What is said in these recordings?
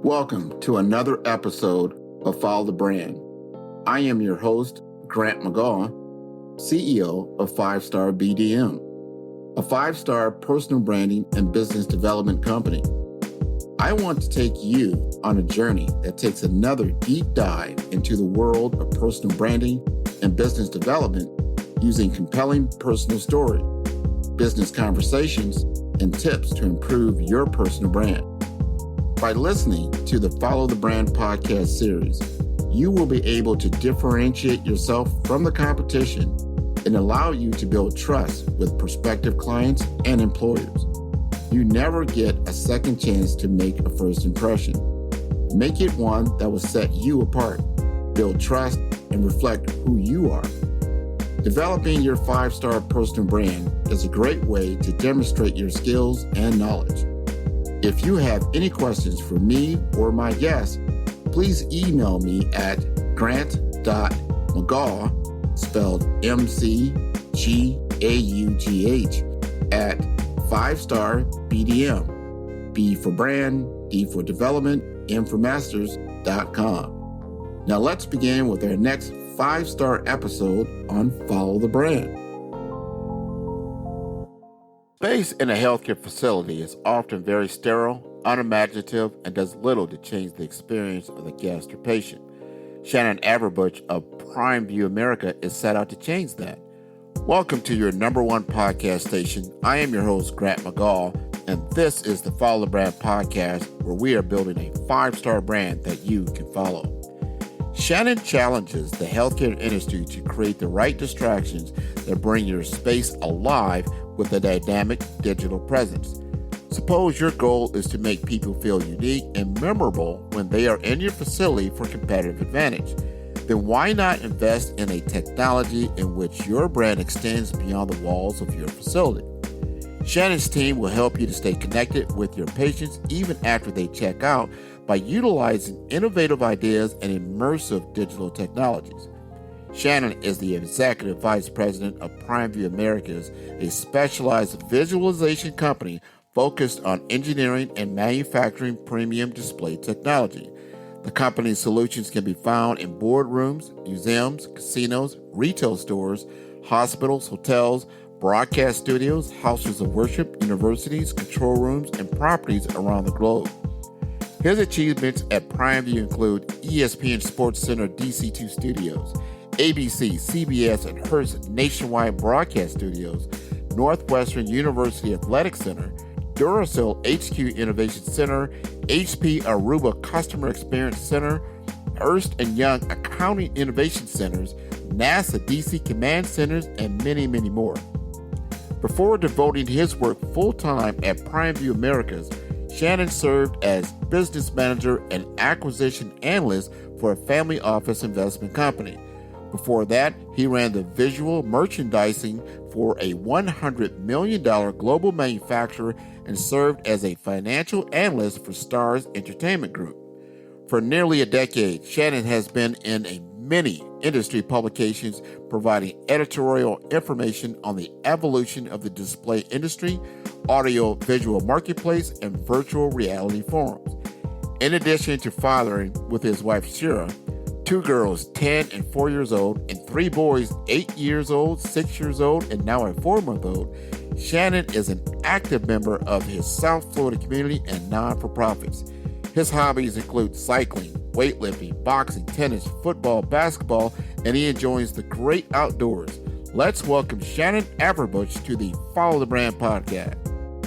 Welcome to another episode of Follow the Brand. I am your host, Grant McGaugh, CEO of 5-Star BDM, a 5-star personal branding and business development company. I want to take you on a journey that takes another deep dive into the world of personal branding and business development using compelling personal story, business conversations, and tips to improve your personal brand. By listening to the Follow the Brand podcast series, you will be able to differentiate yourself from the competition and allow you to build trust with prospective clients and employers. You never get a second chance to make a first impression. Make it one that will set you apart, build trust, and reflect who you are. Developing your 5-star personal brand is a great way to demonstrate your skills and knowledge. If you have any questions for me or my guests, please email me at grant.mcgaugh, spelled M-C-G-A-U-G-H, at 5-star BDM, B for brand, D for development, M for masters.com. Now let's begin with our next 5-star episode on Follow the Brand. Space in a healthcare facility is often very sterile, unimaginative, and does little to change the experience of the guest or patient. Chanan Averbuch of PrimeView America is set out to change that. Welcome to your number one podcast station. I am your host, Grant McGaugh, and this is the Follow the Brand podcast, where we are building a 5-star brand that you can follow. Chanan challenges the healthcare industry to create the right distractions that bring your space alive with a dynamic digital presence. Suppose your goal is to make people feel unique and memorable when they are in your facility for competitive advantage. Then why not invest in a technology in which your brand extends beyond the walls of your facility? Chanan's team will help you to stay connected with your patients even after they check out by utilizing innovative ideas and immersive digital technologies. Chanan is the Executive Vice President of PrimeView Americas, a specialized visualization company focused on engineering and manufacturing premium display technology. The company's solutions can be found in boardrooms, museums, casinos, retail stores, hospitals, hotels, broadcast studios, houses of worship, universities, control rooms, and properties around the globe. His achievements at PrimeView include ESPN Sports Center DC2 Studios, ABC, CBS, and Hearst nationwide broadcast studios, Northwestern University Athletic Center, Duracell HQ Innovation Center, HP Aruba Customer Experience Center, Ernst & Young Accounting Innovation Centers, NASA DC Command Centers, and many, many more. Before devoting his work full-time at PrimeView Americas, Chanan served as business manager and acquisition analyst for a family office investment company. Before that, he ran the visual merchandising for a $100 million global manufacturer and served as a financial analyst for Starz Entertainment Group. For nearly a decade, Chanan has been in many industry publications providing editorial information on the evolution of the display industry, audio-visual marketplace, and virtual reality forums. In addition to fathering with his wife Shira, 2 girls, 10 and 4 years old, and 3 boys, 8 years old, 6 years old, and now a 4-month-old, Chanan is an active member of his South Florida community and non-for-profits. His hobbies include cycling, weightlifting, boxing, tennis, football, basketball, and he enjoys the great outdoors. Let's welcome Chanan Averbuch to the Follow the Brand podcast.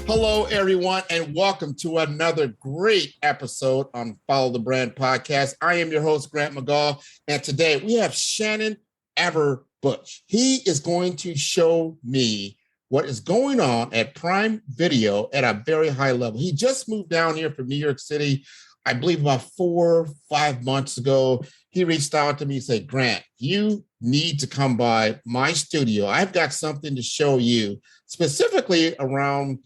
Hello, everyone, and welcome to another great episode on Follow the Brand podcast. I am your host, Grant McGaugh, and today we have Chanan Averbuch. He is going to show me what is going on at Prime Video at a very high level. He just moved down here from New York City, I believe about 4 or 5 months ago. He reached out to me and said, Grant, you need to come by my studio. I've got something to show you specifically around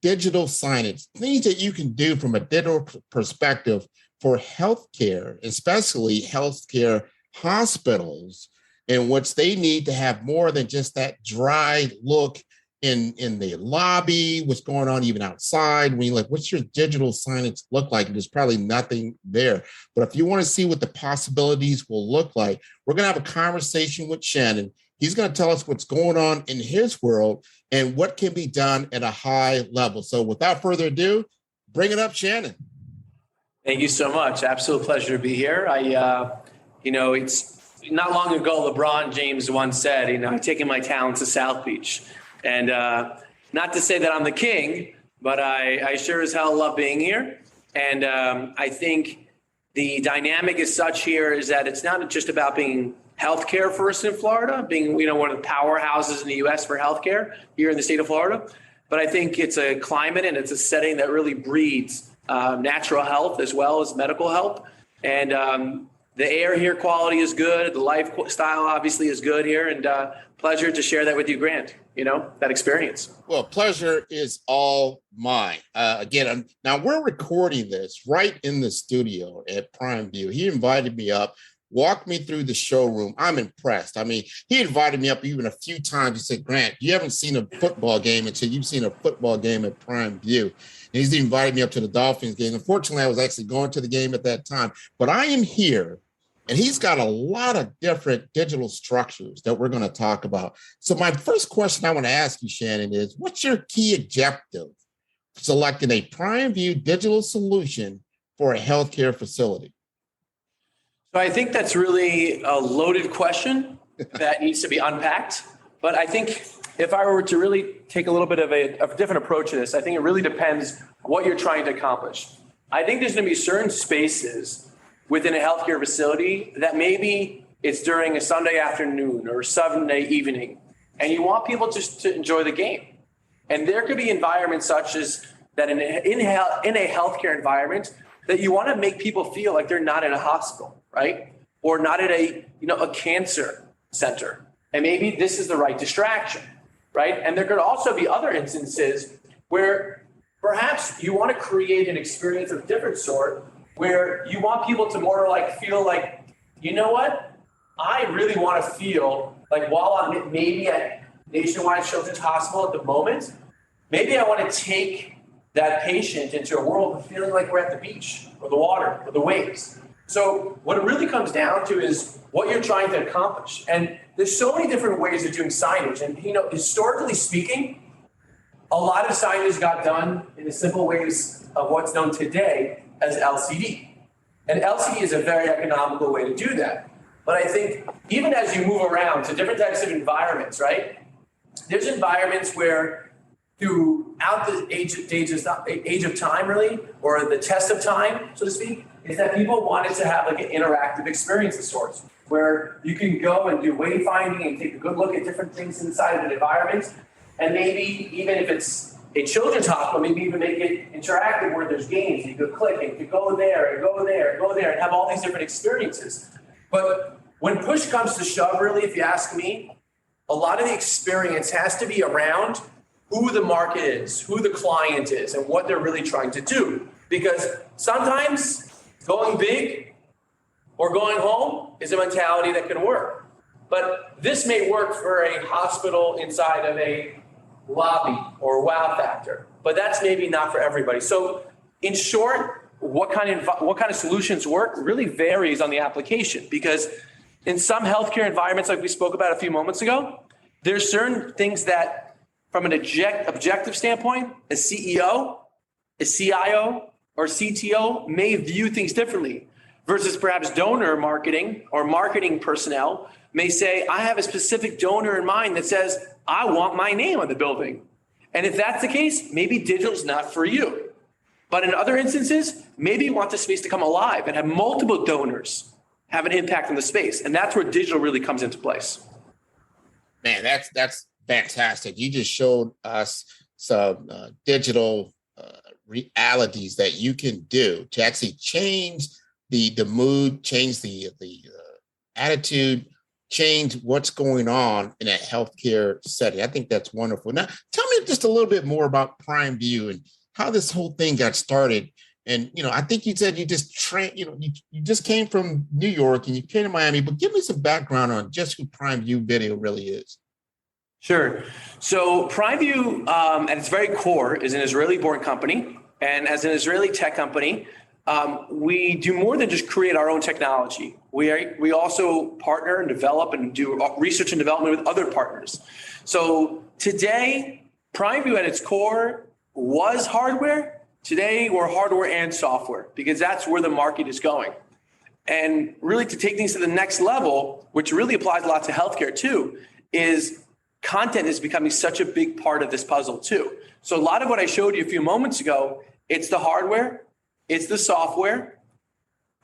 digital signage, things that you can do from a digital perspective for healthcare, especially healthcare hospitals, in which they need to have more than just that dry look in the lobby, what's going on even outside. When you're like, what's your digital signage look like? There's probably nothing there. But if you want to see what the possibilities will look like, we're going to have a conversation with Chanan. He's going to tell us what's going on in his world and what can be done at a high level. So without further ado, bring it up, Chanan. Thank you so much. Absolute pleasure to be here. It's not long ago, LeBron James once said, I'm taking my talents to South Beach. And not to say that I'm the king, but I sure as hell love being here. And I think the dynamic is such here is that it's not just about being healthcare first in Florida, being one of the powerhouses in the U.S. for healthcare here in the state of Florida. But I think it's a climate and it's a setting that really breeds natural health as well as medical health. And the air here quality is good. The lifestyle obviously is good here. And pleasure to share that with you, Grant, that experience. Well, pleasure is all mine. Again, now we're recording this right in the studio at PrimeView. He invited me up, walked me through the showroom. I'm impressed. I mean, he invited me up even a few times. He said, Grant, you haven't seen a football game until you've seen a football game at PrimeView. And he's invited me up to the Dolphins game. Unfortunately, I was actually going to the game at that time. But I am here, and he's got a lot of different digital structures that we're going to talk about. So my first question I want to ask you, Chanan, is what's your key objective for selecting a PrimeView digital solution for a healthcare facility? So I think that's really a loaded question that needs to be unpacked. But I think if I were to really take a little bit of a different approach to this, I think it really depends what you're trying to accomplish. I think there's going to be certain spaces within a healthcare facility that maybe it's during a Sunday afternoon or Sunday evening, and you want people just to enjoy the game. And there could be environments such as that in a healthcare environment that you want to make people feel like they're not in a hospital, right? Or not at a cancer center. And maybe this is the right distraction, right? And there could also be other instances where perhaps you want to create an experience of a different sort where you want people to more like feel like, I really want to feel like while I'm maybe at Nationwide Children's Hospital at the moment, maybe I want to take that patient into a world of feeling like we're at the beach or the water or the waves. So what it really comes down to is what you're trying to accomplish. And there's so many different ways of doing signage. And, historically speaking, a lot of signage got done in the simple ways of what's known today as LCD. And LCD is a very economical way to do that. But I think even as you move around to different types of environments, right? There's environments where throughout the age of time, really, or the test of time, so to speak, is that people wanted to have like an interactive experience of sorts, where you can go and do wayfinding and take a good look at different things inside of an environment. And maybe even if it's a children's hospital, maybe even make it interactive where there's games. You could click and you could go there and go there and go there and have all these different experiences. But when push comes to shove, really, if you ask me, a lot of the experience has to be around who the market is, who the client is, and what they're really trying to do. Because sometimes going big or going home is a mentality that can work. But this may work for a hospital inside of a lobby or wow factor, but that's maybe not for everybody. So in short, what kind of solutions work really varies on the application, because in some healthcare environments, like we spoke about a few moments ago, there's certain things that from an objective standpoint, a CEO, a CIO, or CTO may view things differently versus perhaps donor marketing or marketing personnel may say, I have a specific donor in mind that says, I want my name on the building. And if that's the case, maybe digital's not for you. But in other instances, maybe you want the space to come alive and have multiple donors have an impact on the space. And that's where digital really comes into place. Man, that's fantastic. You just showed us some digital realities that you can do to actually change the mood, change the attitude, change what's going on in a healthcare setting. I think that's wonderful. Now, tell me just a little bit more about PrimeView and how this whole thing got started. And, I think you said you just you just came from New York and you came to Miami, but give me some background on just who PrimeView Video really is. Sure. So PrimeView, at its very core, is an Israeli-born company. And as an Israeli tech company, we do more than just create our own technology. We also partner and develop and do research and development with other partners. So today, PrimeView at its core was hardware. Today, we're hardware and software because that's where the market is going. And really to take things to the next level, which really applies a lot to healthcare too, is content is becoming such a big part of this puzzle too. So a lot of what I showed you a few moments ago, it's the hardware, it's the software,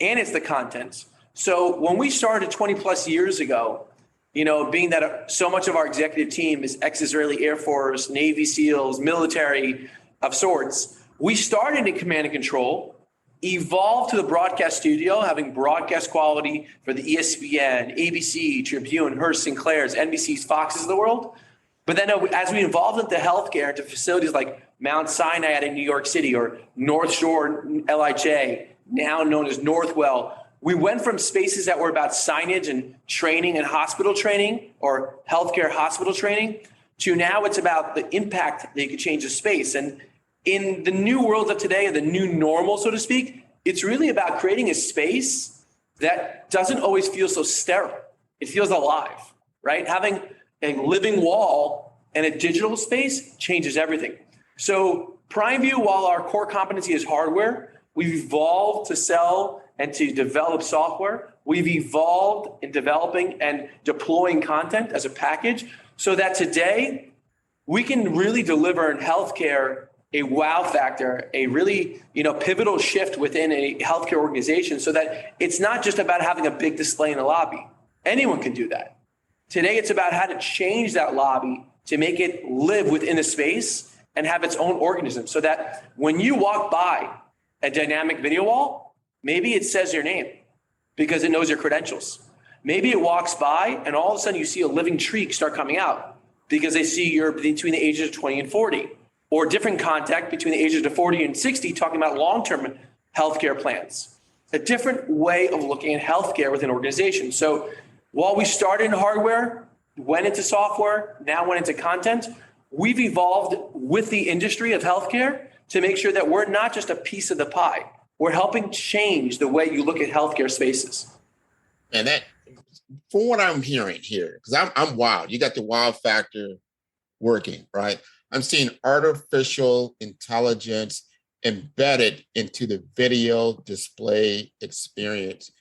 and it's the content. So when we started 20 plus years ago, being that so much of our executive team is ex-Israeli Air Force, Navy SEALs, military of sorts, we started in command and control, evolved to the broadcast studio, having broadcast quality for the ESPN, ABC, Tribune, Hearst, Sinclair's, NBC's, Fox's of the world. But then as we evolved into healthcare, into facilities like Mount Sinai in New York City or North Shore LIJ, now known as Northwell, we went from spaces that were about signage and training and hospital training or healthcare hospital training to now it's about the impact that you could change a space. And in the new world of today, the new normal, so to speak, it's really about creating a space that doesn't always feel so sterile. It feels alive, right? Having a living wall and a digital space changes everything. So PrimeView, while our core competency is hardware, we've evolved to sell and to develop software. We've evolved in developing and deploying content as a package so that today we can really deliver in healthcare a wow factor, a really pivotal shift within a healthcare organization so that it's not just about having a big display in a lobby. Anyone can do that. Today, it's about how to change that lobby to make it live within a space and have its own organism so that when you walk by a dynamic video wall, maybe it says your name because it knows your credentials. Maybe it walks by and all of a sudden you see a living tree start coming out because they see you're between the ages of 20 and 40. Or different contact between the ages of 40 and 60, talking about long-term healthcare plans. A different way of looking at healthcare within an organization. So while we started in hardware, went into software, now went into content, we've evolved with the industry of healthcare to make sure that we're not just a piece of the pie. We're helping change the way you look at healthcare spaces. And that, from what I'm hearing here, because I'm wild. You got the wow factor working, right? I'm seeing artificial intelligence embedded into the video display experience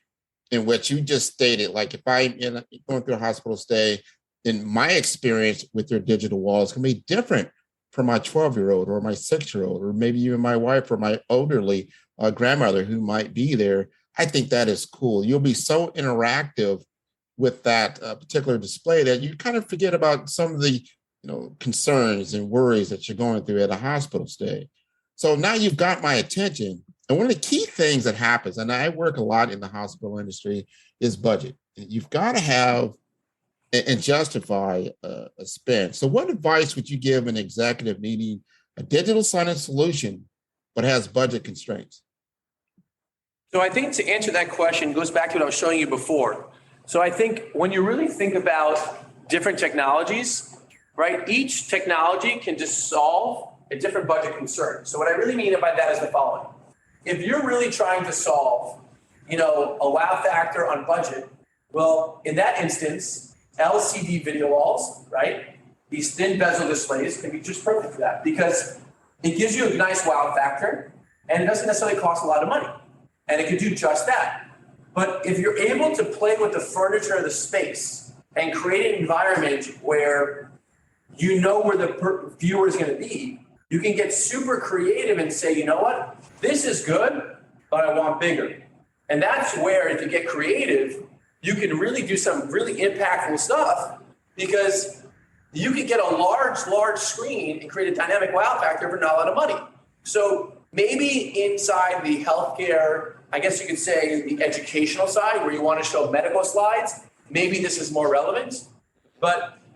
in which you just stated, like if I'm going through a hospital stay, then my experience with their digital wall is going to be different from my 12-year-old or my 6-year-old, or maybe even my wife or my elderly grandmother who might be there. I think that is cool. You'll be so interactive with that particular display that you kind of forget about some of the concerns and worries that you're going through at a hospital stay. So now you've got my attention. And one of the key things that happens, and I work a lot in the hospital industry, is budget. You've got to have and justify a spend. So what advice would you give an executive needing a digital signage solution, but has budget constraints? So I think to answer that question goes back to what I was showing you before. So I think when you really think about different technologies, right? Each technology can just solve a different budget concern. So what I really mean by that is the following. If you're really trying to solve, a wow factor on budget, well, in that instance, LCD video walls, right? These thin bezel displays can be just perfect for that because it gives you a nice wow factor and it doesn't necessarily cost a lot of money. And it can do just that. But if you're able to play with the furniture of the space and create an environment where where the viewer is going to be, you can get super creative and say, you know what, this is good, but I want bigger. And that's where, if you get creative, you can really do some really impactful stuff because you can get a large screen and create a dynamic wow factor for not a lot of money. So maybe inside the healthcare, I guess you could say the educational side where you want to show medical slides, maybe this is more relevant.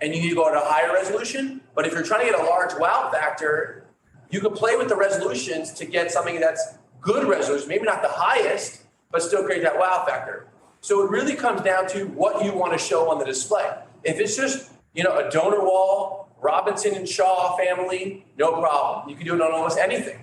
And you need to go at a higher resolution. But if you're trying to get a large wow factor, you can play with the resolutions to get something that's good resolution, maybe not the highest, but still create that wow factor. So it really comes down to what you want to show on the display. If it's just A donor wall, Robinson and Shaw family, no problem. You can do it on almost anything.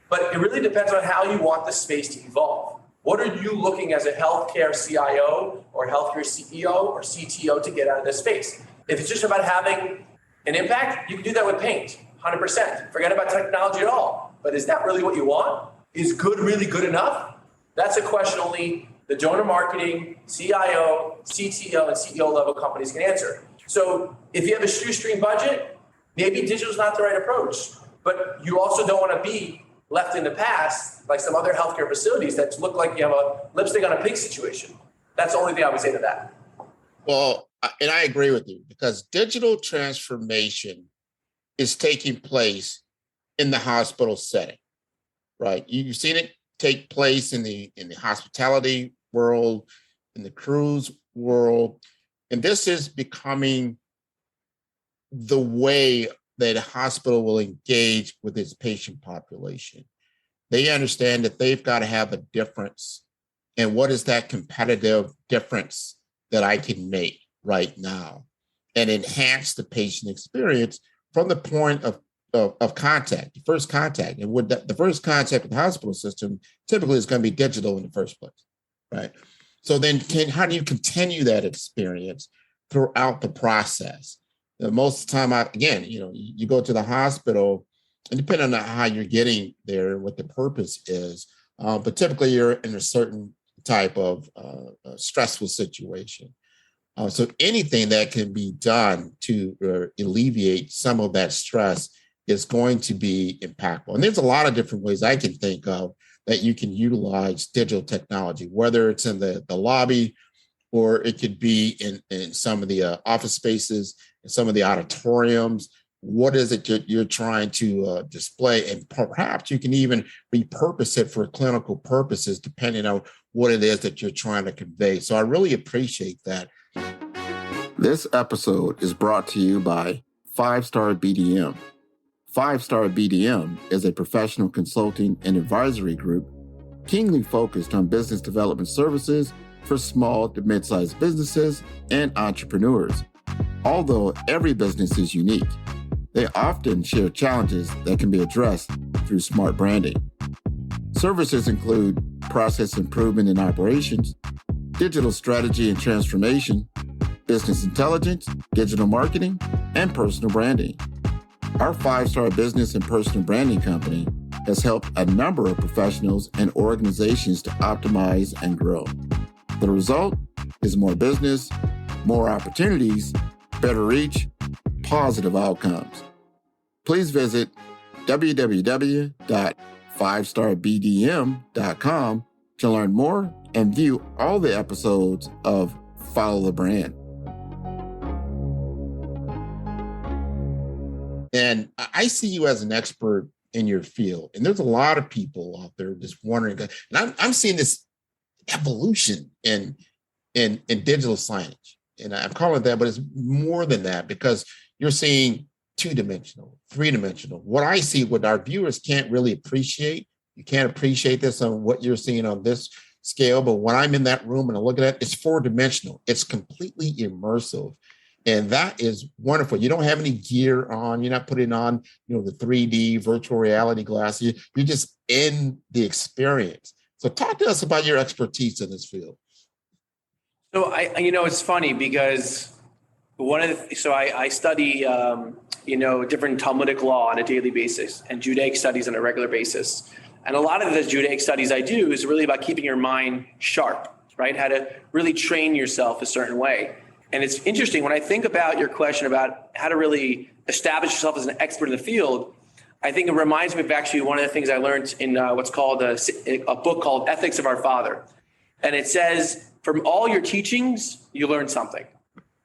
But it really depends on how you want the space to evolve. What are you looking as a healthcare CIO or healthcare CEO or CTO to get out of this space? If it's just about having an impact, you can do that with paint, 100%. Forget about technology at all. But is that really what you want? Is good really good enough? That's a question only the donor marketing, CIO, CTO, and CEO level companies can answer. So if you have a shoestring budget, maybe digital is not the right approach. But you also don't want to be left in the past like some other healthcare facilities that look like you have a lipstick on a pig situation. That's the only thing I would say to that. Well, and I agree with you because digital transformation is taking place in the hospital setting, right? You've seen it take place in the hospitality world, in the cruise world, and this is becoming the way that a hospital will engage with its patient population. They understand that they've got to have a difference, and what is that competitive difference that I can make right now and enhance the patient experience from the point of contact, the first contact. And with the first contact with the hospital system typically is going to be digital in the first place, right? So then how do you continue that experience throughout the process? Most of the time, you go to the hospital, and depending on how you're getting there, what the purpose is, but typically you're in a certain type of stressful situation. So anything that can be done to alleviate some of that stress is going to be impactful. And there's a lot of different ways I can think of that you can utilize digital technology, whether it's in the lobby or it could be in some of the office spaces, in some of the auditoriums. What is it you're trying to display? And perhaps you can even repurpose it for clinical purposes, depending on what it is that you're trying to convey. So I really appreciate that. This episode is brought to you by 5-Star BDM. 5-Star BDM is a professional consulting and advisory group keenly focused on business development services for small to mid-sized businesses and entrepreneurs. Although every business is unique, they often share challenges that can be addressed through smart branding. Services include process improvement in operations, digital strategy and transformation, business intelligence, digital marketing, and personal branding. Our 5-Star business and personal branding company has helped a number of professionals and organizations to optimize and grow. The result is more business, more opportunities, better reach, positive outcomes. Please visit www.5starbdm.com to learn more and view all the episodes of Follow the Brand. And I see you as an expert in your field. And there's a lot of people out there just wondering, and I'm seeing this evolution in digital signage. And I'm calling it that, but it's more than that because you're seeing 2-dimensional, 3-dimensional. What I see, what our viewers can't really appreciate, you can't appreciate this on what you're seeing on this scale, but when I'm in that room and I look at it, it's 4-dimensional. It's completely immersive. And that is wonderful. You don't have any gear on. You're not putting on, the 3D virtual reality glasses. You're just in the experience. So talk to us about your expertise in this field. So it's funny because I study, different Talmudic law on a daily basis and Judaic studies on a regular basis. And a lot of the Judaic studies I do is really about keeping your mind sharp, right? How to really train yourself a certain way. And it's interesting when I think about your question about how to really establish yourself as an expert in the field. I think it reminds me of actually one of the things I learned in what's called a book called Ethics of Our Father. And it says, from all your teachings, you learn something.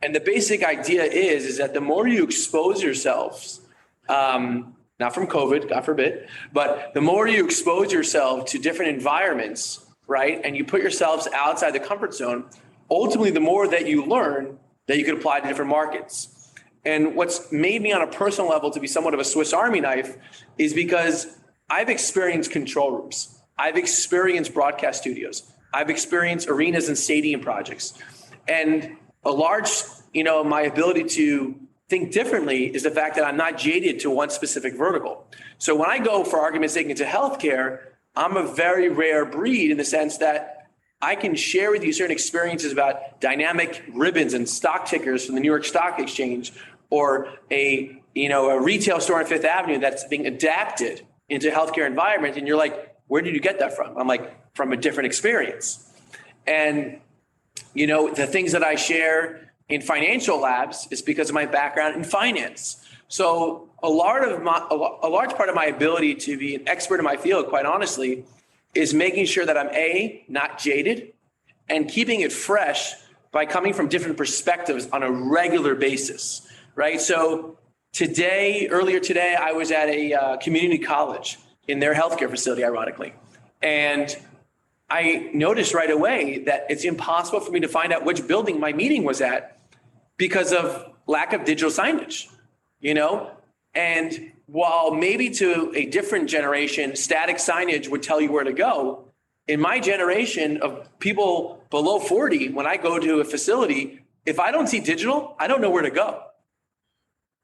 And the basic idea is that the more you expose yourselves, not from COVID, God forbid, but the more you expose yourself to different environments, right? And you put yourselves outside the comfort zone, ultimately, the more that you learn that you can apply to different markets. And what's made me on a personal level to be somewhat of a Swiss Army knife is because I've experienced control rooms. I've experienced broadcast studios. I've experienced arenas and stadium projects. And a large, my ability to think differently is the fact that I'm not jaded to one specific vertical. So when I go, for argument's sake, into healthcare, I'm a very rare breed in the sense that I can share with you certain experiences about dynamic ribbons and stock tickers from the New York Stock Exchange, or a retail store on Fifth Avenue that's being adapted into healthcare environment. And you're like, where did you get that from? I'm like, from a different experience. And, the things that I share in financial labs is because of my background in finance. So a large part of my ability to be an expert in my field, quite honestly, is making sure that I'm not jaded, and keeping it fresh by coming from different perspectives on a regular basis, right? So earlier today, I was at a community college in their healthcare facility, ironically. And I noticed right away that it's impossible for me to find out which building my meeting was at because of lack of digital signage, And while maybe to a different generation, static signage would tell you where to go, in my generation of people below 40, when I go to a facility, if I don't see digital, I don't know where to go,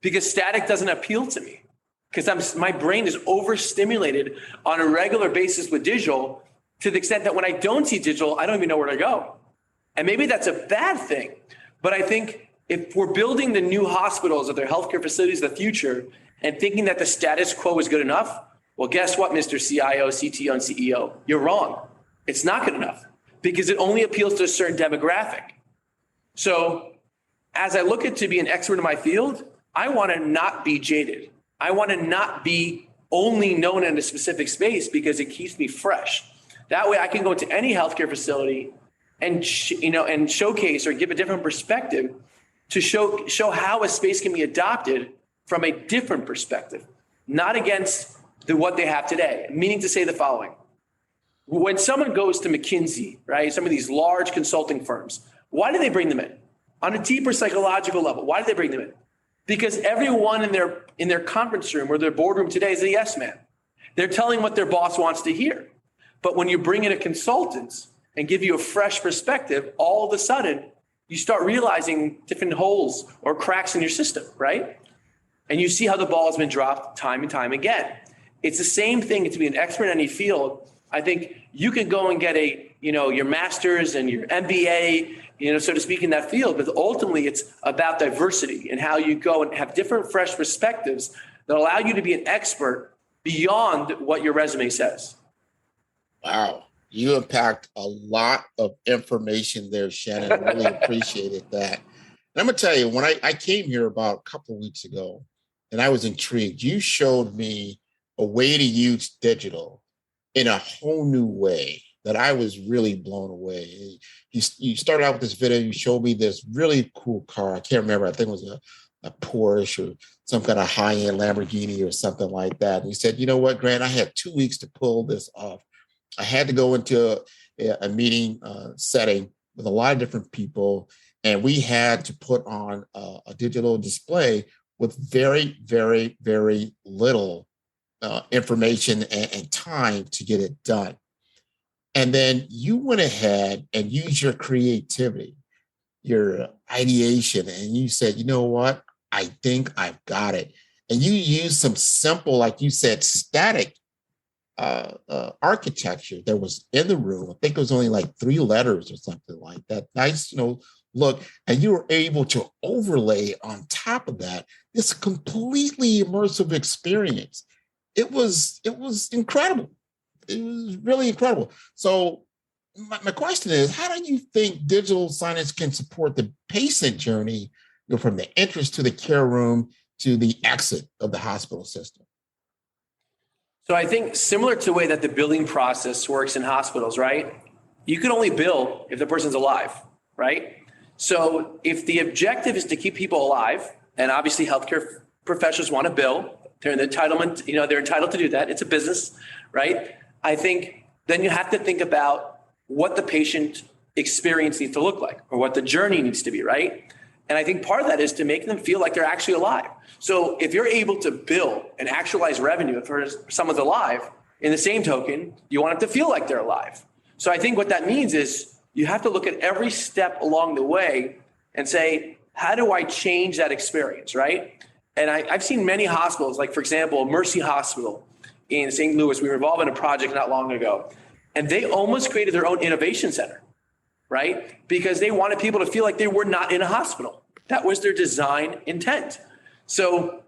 because static doesn't appeal to me, because my brain is overstimulated on a regular basis with digital, to the extent that when I don't see digital, I don't even know where to go. And maybe that's a bad thing. But I think if we're building the new hospitals or their healthcare facilities of the future and thinking that the status quo is good enough, well, guess what, Mr. CIO, CTO, and CEO? You're wrong. It's not good enough, because it only appeals to a certain demographic. So as I look at to be an expert in my field, I want to not be jaded. I want to not be only known in a specific space, because it keeps me fresh. That way I can go into any healthcare facility and showcase or give a different perspective to show how a space can be adopted from a different perspective, not against what they have today. Meaning to say the following: when someone goes to McKinsey, right, some of these large consulting firms, why do they bring them in? On a deeper psychological level, why do they bring them in? Because everyone in their conference room or their boardroom today is a yes man. They're telling what their boss wants to hear. But when you bring in a consultant and give you a fresh perspective, all of a sudden you start realizing different holes or cracks in your system, right? And you see how the ball has been dropped time and time again. It's the same thing to be an expert in any field. I think you can go and get your master's and your MBA, so to speak, in that field, but ultimately it's about diversity and how you go and have different fresh perspectives that allow you to be an expert beyond what your resume says. Wow. You unpacked a lot of information there, Shannon. I really appreciated that. And I'm going to tell you, when I came here about a couple of weeks ago, and I was intrigued, you showed me a way to use digital in a whole new way that I was really blown away. You started out with this video, you showed me this really cool car. I can't remember. I think it was a Porsche or some kind of high-end Lamborghini or something like that. And you said, you know what, Grant, I had 2 weeks to pull this off. I had to go into a meeting setting with a lot of different people, and we had to put on a digital display with very, very, very little information and time to get it done. And then you went ahead and used your creativity, your ideation, and you said, you know what? I think I've got it. And you used some simple, like you said, static architecture that was in the room. I think it was only like 3 letters or something like that. Nice, look, and you were able to overlay on top of that this completely immersive experience. It was incredible. It was really incredible. So my question is, how do you think digital signage can support the patient journey, from the entrance to the care room to the exit of the hospital system? So I think similar to the way that the billing process works in hospitals, right? You can only bill if the person's alive, right? So if the objective is to keep people alive, and obviously healthcare professionals want to bill, they're entitled to do that. It's a business, right? I think then you have to think about what the patient experience needs to look like, or what the journey needs to be, right? And I think part of that is to make them feel like they're actually alive. So if you're able to bill and actualize revenue for someone's alive, in the same token, you want them to feel like they're alive. So I think what that means is you have to look at every step along the way and say, how do I change that experience, right? And I've seen many hospitals, like for example, Mercy Hospital in St. Louis. We were involved in a project not long ago, and they almost created their own innovation center, right? Because they wanted people to feel like they were not in a hospital. That was their design intent. So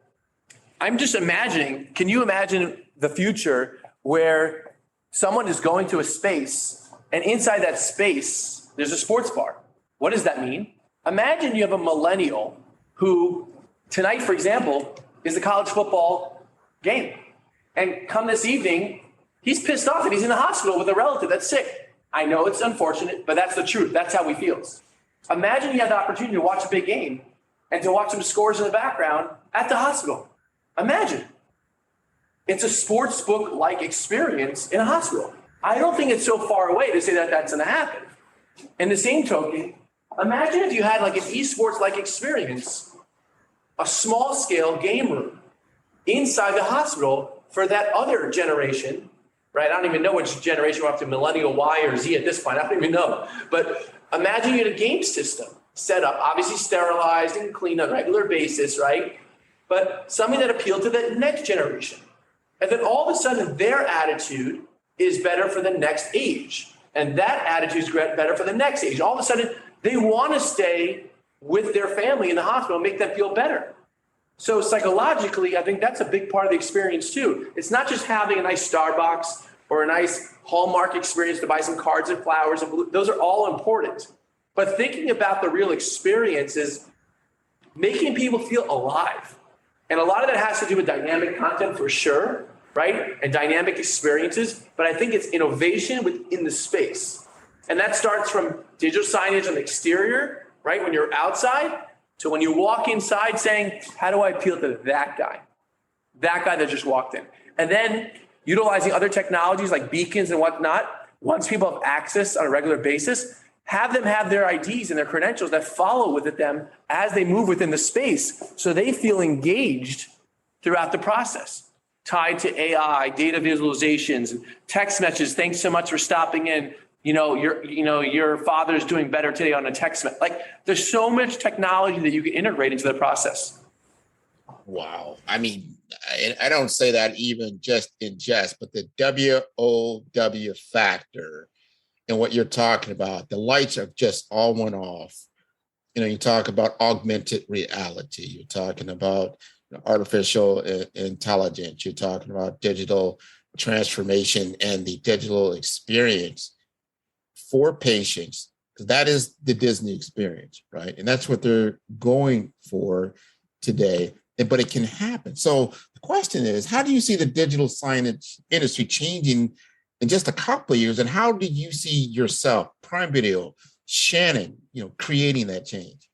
I'm just imagining, can you imagine the future where someone is going to a space and inside that space, there's a sports bar? What does that mean? Imagine you have a millennial who tonight, for example, is the college football game. And come this evening, he's pissed off that he's in the hospital with a relative that's sick. I know it's unfortunate, but that's the truth. That's how he feels. Imagine you had the opportunity to watch a big game and to watch some scores in the background at the hospital. Imagine. It's a sports book-like experience in a hospital. I don't think it's so far away to say that that's going to happen. In the same token, imagine if you had like an esports-like experience, a small-scale game room inside the hospital for that other generation, right? I don't even know which generation we're up to, millennial Y or Z at this point. I don't even know. But imagine you had a game system set up, obviously sterilized and cleaned on a regular basis, right? But something that appealed to the next generation. And then all of a sudden, their attitude is better for the next age. And that attitude is better for the next age. All of a sudden, they want to stay with their family in the hospital and make them feel better. So psychologically, I think that's a big part of the experience too. It's not just having a nice Starbucks or a nice Hallmark experience to buy some cards and flowers. And those are all important. But thinking about the real experience is making people feel alive. And a lot of that has to do with dynamic content for sure, right? And dynamic experiences. But I think it's innovation within the space. And that starts from digital signage on the exterior, right? When you're outside, to when you walk inside saying, how do I appeal to that guy that just walked in? And then utilizing other technologies like beacons and whatnot, once people have access on a regular basis, have them have their IDs and their credentials that follow with them as they move within the space so they feel engaged throughout the process, tied to AI, data visualizations, text messages. Thanks so much for stopping in. Your father's doing better today on a text message. Like there's so much technology that you can integrate into the process. Wow. I mean, I don't say that even just in jest, but the WOW factor and what you're talking about, the lights have just all went off. You talk about augmented reality. You're talking about artificial intelligence. You're talking about digital transformation and the digital experience for patients, because that is the Disney experience, right? And that's what they're going for today. But it can happen. So the question is, how do you see the digital signage industry changing in just a couple of years? And how do you see yourself, Prime Video, Chanan, creating that change?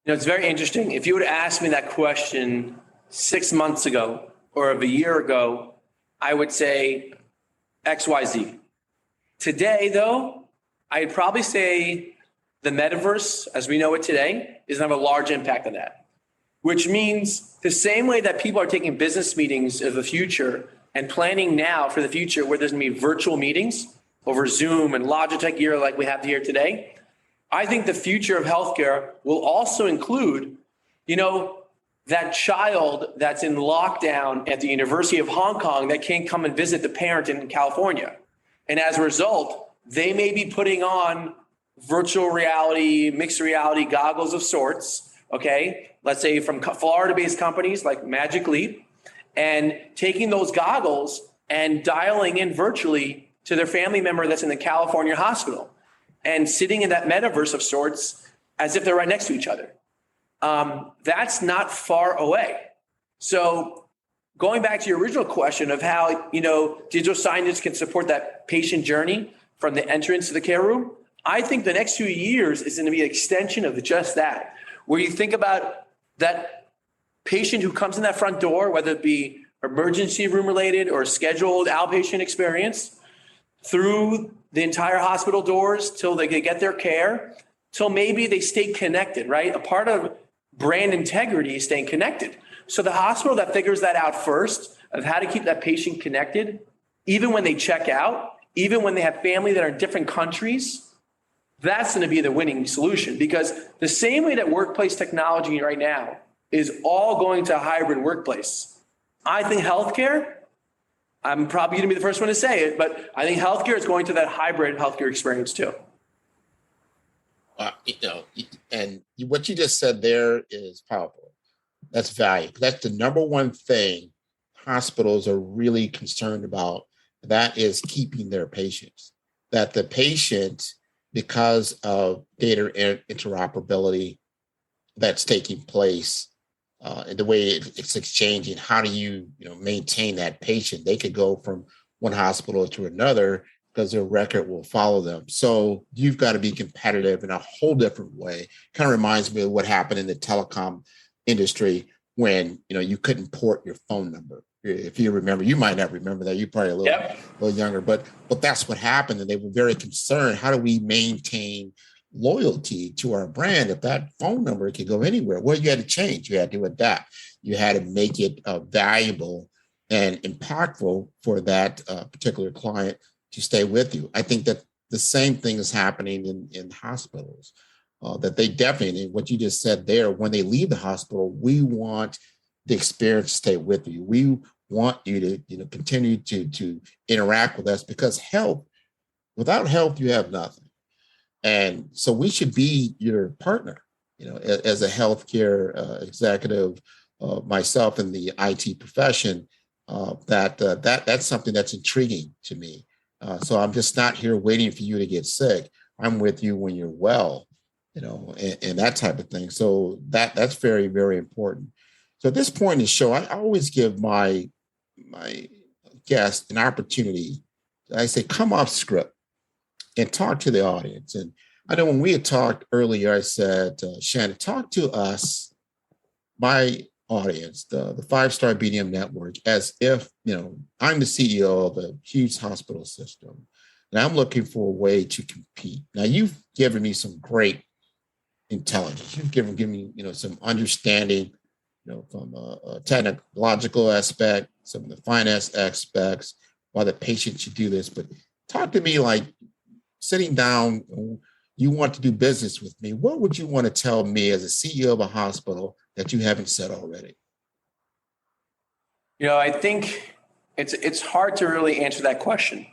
It's very interesting. If you would ask me that question 6 months ago or of a year ago, I would say XYZ. Today, though, I'd probably say the metaverse, as we know it today, is going to have a large impact on that, which means the same way that people are taking business meetings of the future and planning now for the future where there's going to be virtual meetings over Zoom and Logitech gear like we have here today, I think the future of healthcare will also include, that child that's in lockdown at the University of Hong Kong that can't come and visit the parent in California. And as a result, they may be putting on virtual reality, mixed reality goggles of sorts, okay? Let's say from Florida-based companies like Magic Leap, and taking those goggles and dialing in virtually to their family member that's in the California hospital and sitting in that metaverse of sorts as if they're right next to each other. That's not far away. So going back to your original question of how, digital signage can support that patient journey from the entrance to the care room, I think the next few years is going to be an extension of just that, where you think about that patient who comes in that front door, whether it be emergency room related or scheduled outpatient experience, through the entire hospital doors till they can get their care, till maybe they stay connected, right? A part of brand integrity is staying connected. So the hospital that figures that out first of how to keep that patient connected, even when they check out, even when they have family that are in different countries, that's going to be the winning solution, because the same way that workplace technology right now is all going to a hybrid workplace, I think healthcare, I'm probably going to be the first one to say it, but I think healthcare is going to that hybrid healthcare experience too. And what you just said there is powerful. That's value. That's the number one thing hospitals are really concerned about. That is keeping their patients. That the patient, because of data interoperability that's taking place, and the way it's exchanging, how do you maintain that patient? They could go from one hospital to another because their record will follow them. So you've got to be competitive in a whole different way. Kind of reminds me of what happened in the telecom industry when you couldn't port your phone number. If you remember, you might not remember that. You're probably a little younger, but that's what happened. And they were very concerned. How do we maintain loyalty to our brand if that phone number could go anywhere? Well, you had to change. You had to adapt. You had to make it valuable and impactful for that particular client to stay with you. I think that the same thing is happening in hospitals, that they definitely, what you just said there, when they leave the hospital, we want the experience to stay with you. We want you to continue to interact with us, because without health, you have nothing. And so we should be your partner, as a healthcare executive, myself in the IT profession, that's something that's intriguing to me. So I'm just not here waiting for you to get sick. I'm with you when you're well, and that type of thing. So that's very, very important. So at this point in the show, I always give my guests an opportunity. I say, come off script and talk to the audience. And I know when we had talked earlier, I said, Chana, talk to us, my audience, the 5-Star BDM Network, as if, I'm the CEO of a huge hospital system, and I'm looking for a way to compete. Now, you've given me some great intelligence. You've given me, some understanding, from a technological aspect, some of the finance aspects, why the patient should do this. But talk to me like sitting down, you want to do business with me. What would you want to tell me as a CEO of a hospital that you haven't said already? I think it's hard to really answer that question.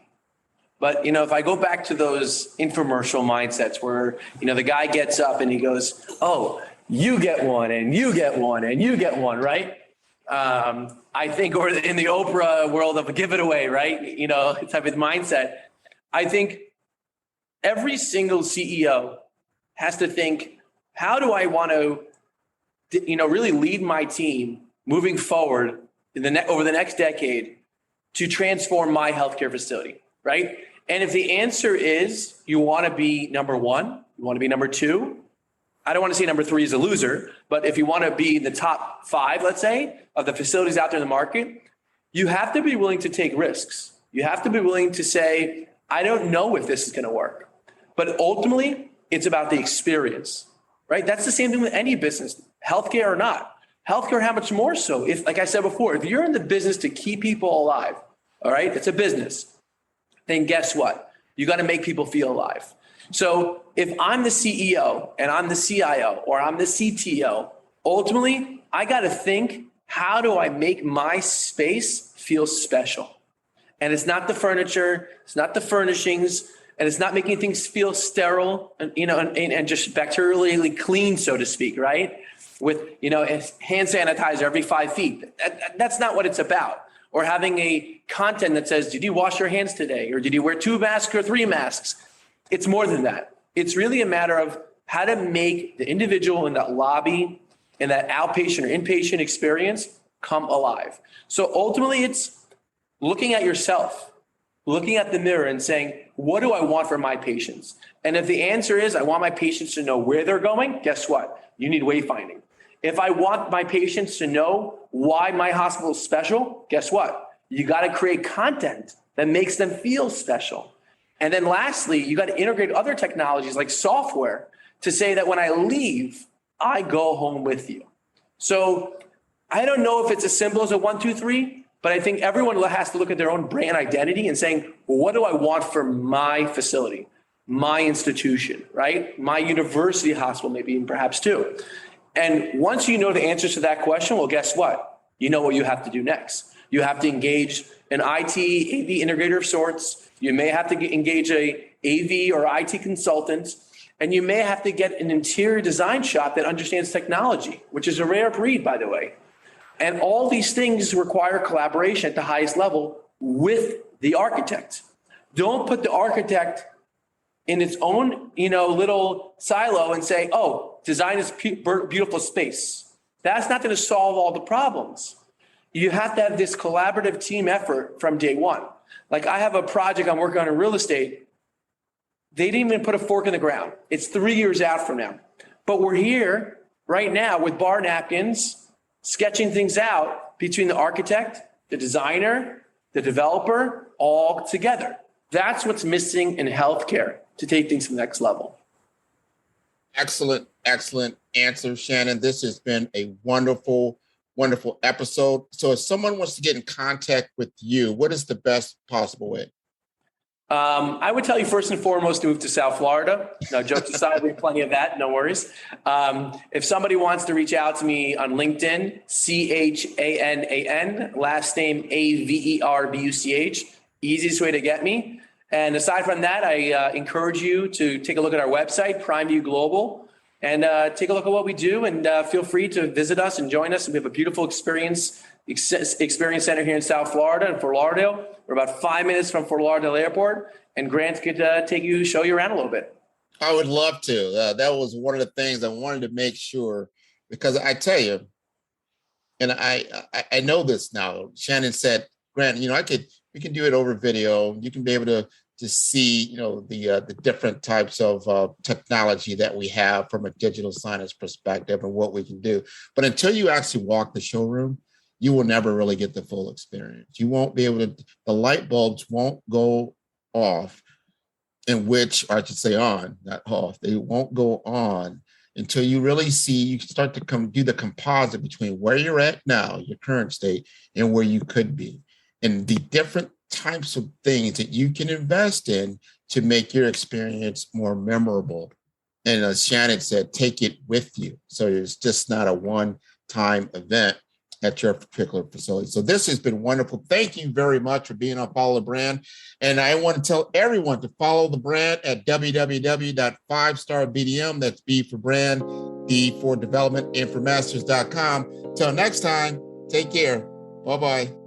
But, if I go back to those infomercial mindsets where, the guy gets up and he goes, oh, you get one and you get one and you get one, right? I think, or in the Oprah world of a give it away, right? Type of mindset. I think every single CEO has to think, how do I want to, really lead my team moving forward over the next decade to transform my healthcare facility, right? And if the answer is you want to be number one, you want to be number two, I don't want to say number three is a loser, but if you want to be the top 5, let's say, of the facilities out there in the market, you have to be willing to take risks. You have to be willing to say, I don't know if this is going to work. But ultimately, it's about the experience, right? That's the same thing with any business, healthcare or not. Healthcare, how much more so? If, like I said before, if you're in the business to keep people alive, all right, it's a business, then guess what? You got to make people feel alive. So if I'm the CEO and I'm the CIO or I'm the CTO, ultimately, I got to think, how do I make my space feel special? And it's not the furniture, it's not the furnishings, and it's not making things feel sterile and, and just bacterially clean, so to speak, right? With, hand sanitizer every 5 feet. That's not what it's about. Or having a content that says, did you wash your hands today? Or did you wear 2 masks or 3 masks? It's more than that. It's really a matter of how to make the individual in that lobby and that outpatient or inpatient experience come alive. So ultimately, it's looking at yourself, looking at the mirror and saying, what do I want for my patients? And if the answer is I want my patients to know where they're going, guess what? You need wayfinding. If I want my patients to know why my hospital is special, guess what? You got to create content that makes them feel special. And then lastly, you got to integrate other technologies like software to say that when I leave, I go home with you. So I don't know if it's as simple as a 1, 2, 3, but I think everyone has to look at their own brand identity and saying, well, what do I want for my facility? my institution, right? My university hospital, maybe even perhaps too. And once you know the answers to that question, well, guess what? You know what you have to do next. You have to engage an IT, AV integrator of sorts. You may have to engage a AV or IT consultant, and you may have to get an interior design shop that understands technology, which is a rare breed, by the way. And all these things require collaboration at the highest level with the architect. Don't put the architect in its own, little silo and say, oh, design is beautiful space. That's not going to solve all the problems. You have to have this collaborative team effort from day one. Like I have a project I'm working on in real estate. They didn't even put a fork in the ground. It's 3 years out from now. But we're here right now with bar napkins, sketching things out between the architect, the designer, the developer, all together. That's what's missing in healthcare to take things to the next level. Excellent answer, Chanan. This has been a wonderful episode. So if someone wants to get in contact with you, what is the best possible way? I would tell you first and foremost to move to South Florida. No, jokes aside, we have plenty of that. No worries. If somebody wants to reach out to me on LinkedIn, Chanan, last name Averbuch, easiest way to get me. And aside from that, I encourage you to take a look at our website, PrimeView Global, and take a look at what we do. And feel free to visit us and join us. We have a beautiful experience center here in South Florida and Fort Lauderdale. We're about 5 minutes from Fort Lauderdale Airport, and Grant could show you around a little bit. I would love to. That was one of the things I wanted to make sure, because I tell you, and I know this now. Chanan said, Grant, we can do it over video. You can be able to see, the different types of technology that we have from a digital signage perspective and what we can do. But until you actually walk the showroom, you will never really get the full experience. You won't be able to, the light bulbs won't go off, on, not off. They won't go on until you really see, you start to do the composite between where you're at now, your current state, and where you could be. And the different types of things that you can invest in to make your experience more memorable. And as Chanan said, take it with you. So it's just not a one-time event at your particular facility. So this has been wonderful. Thank you very much for being on Follow the Brand. And I want to tell everyone to follow the brand at www.5starbdm. That's B for brand, D for development, and for masters.com. Till next time, take care. Bye-bye.